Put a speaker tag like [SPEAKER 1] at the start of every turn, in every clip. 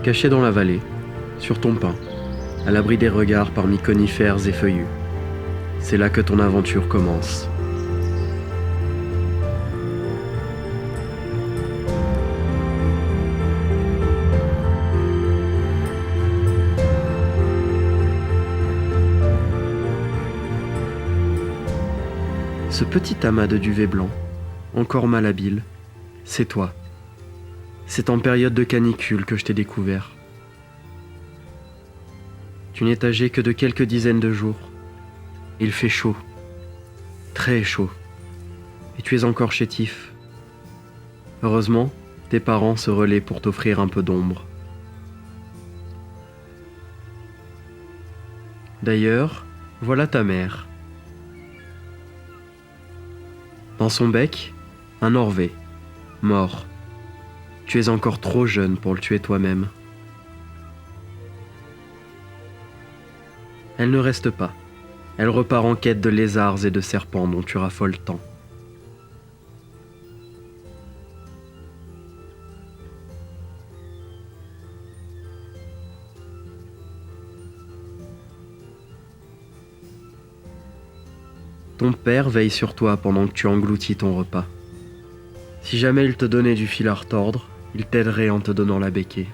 [SPEAKER 1] caché dans la vallée, sur ton pain, à l'abri des regards parmi conifères et feuillus. C'est là que ton aventure commence. Ce petit amas de duvet blanc, encore malhabile, c'est toi. C'est en période de canicule que je t'ai découvert. Tu n'es âgé que de quelques dizaines de jours. Il fait chaud, très chaud, et tu es encore chétif. Heureusement, tes parents se relaient pour t'offrir un peu d'ombre. D'ailleurs, voilà ta mère. Dans son bec, un orvet, mort. Tu es encore trop jeune pour le tuer toi-même. Elle ne reste pas. Elle repart en quête de lézards et de serpents dont tu raffoles tant. Ton père veille sur toi pendant que tu engloutis ton repas. Si jamais il te donnait du fil à retordre, il t'aiderait en te donnant la béquille.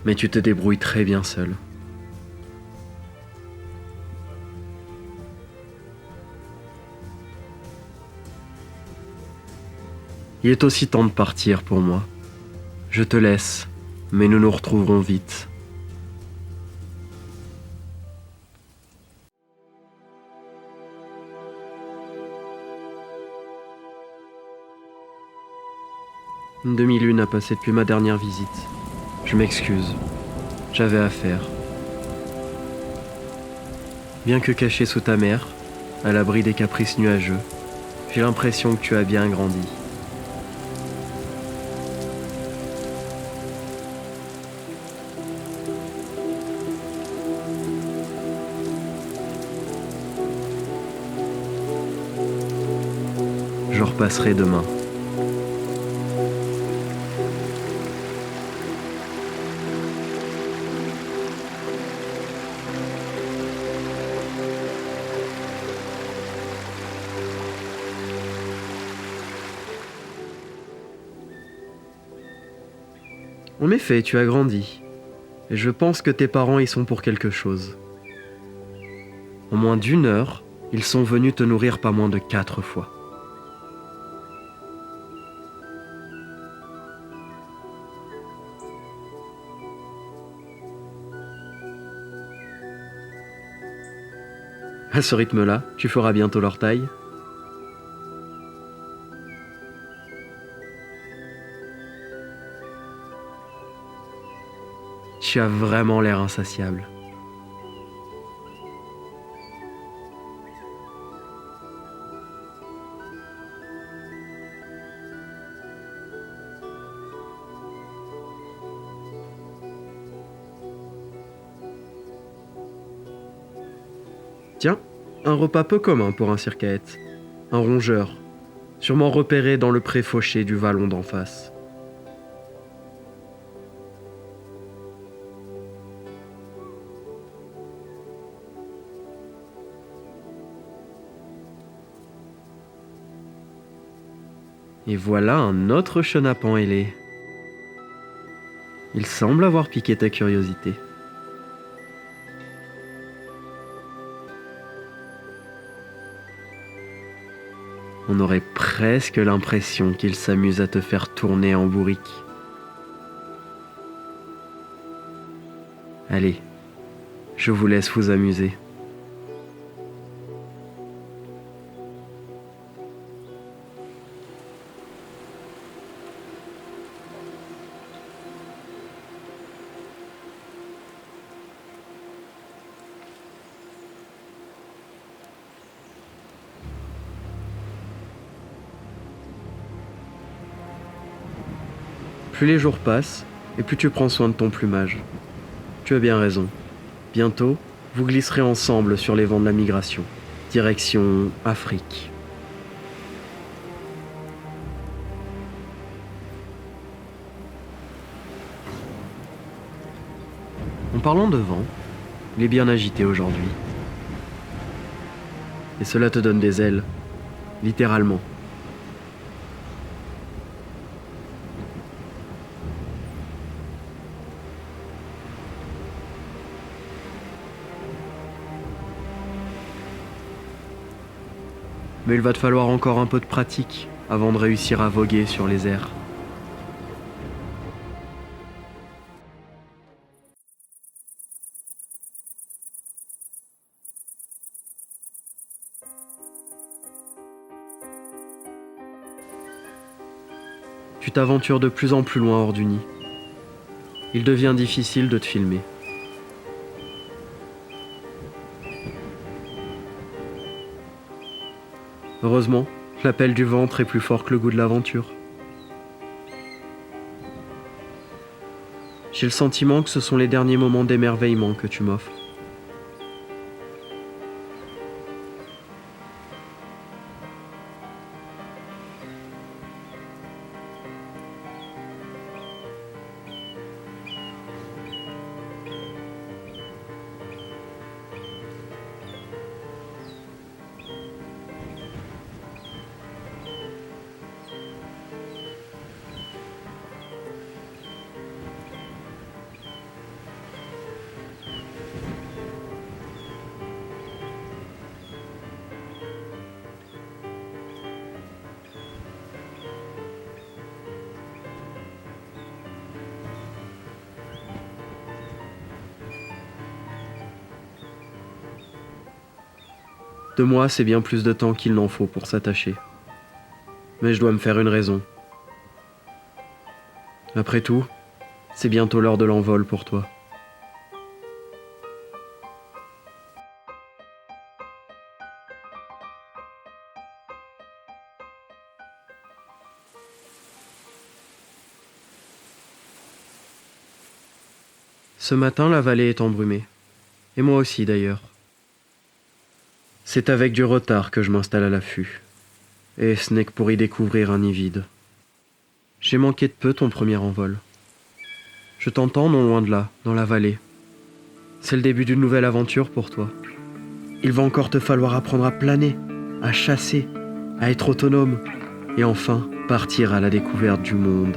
[SPEAKER 1] Mais tu te débrouilles très bien seul. Il est aussi temps de partir pour moi. Je te laisse, mais nous nous retrouverons vite. Une demi-lune a passé depuis ma dernière visite. Je m'excuse. J'avais affaire. Bien que caché sous ta mère, à l'abri des caprices nuageux, j'ai l'impression que tu as bien grandi. Je repasserai demain. En effet, tu as grandi. Et je pense que tes parents y sont pour quelque chose. En moins d'1 heure, ils sont venus te nourrir pas moins de 4 fois. À ce rythme-là, tu feras bientôt leur taille. Tu as vraiment l'air insatiable. Tiens, un repas peu commun pour un circaète. Un rongeur, sûrement repéré dans le pré fauché du vallon d'en face. Et voilà un autre chenapan ailé. Il semble avoir piqué ta curiosité. On aurait presque l'impression qu'il s'amuse à te faire tourner en bourrique. Allez, je vous laisse vous amuser. Plus les jours passent, et plus tu prends soin de ton plumage. Tu as bien raison. Bientôt, vous glisserez ensemble sur les vents de la migration, direction Afrique. En parlant de vent, il est bien agité aujourd'hui. Et cela te donne des ailes, littéralement. Mais il va te falloir encore un peu de pratique avant de réussir à voguer sur les airs. Tu t'aventures de plus en plus loin hors du nid. Il devient difficile de te filmer. Heureusement, l'appel du ventre est plus fort que le goût de l'aventure. J'ai le sentiment que ce sont les derniers moments d'émerveillement que tu m'offres. De moi, c'est bien plus de temps qu'il n'en faut pour s'attacher. Mais je dois me faire une raison. Après tout, c'est bientôt l'heure de l'envol pour toi. Ce matin, la vallée est embrumée. Et moi aussi d'ailleurs. C'est avec du retard que je m'installe à l'affût. Et ce n'est que pour y découvrir un nid vide. J'ai manqué de peu ton premier envol. Je t'entends non loin de là, dans la vallée. C'est le début d'une nouvelle aventure pour toi. Il va encore te falloir apprendre à planer, à chasser, à être autonome, et enfin partir à la découverte du monde.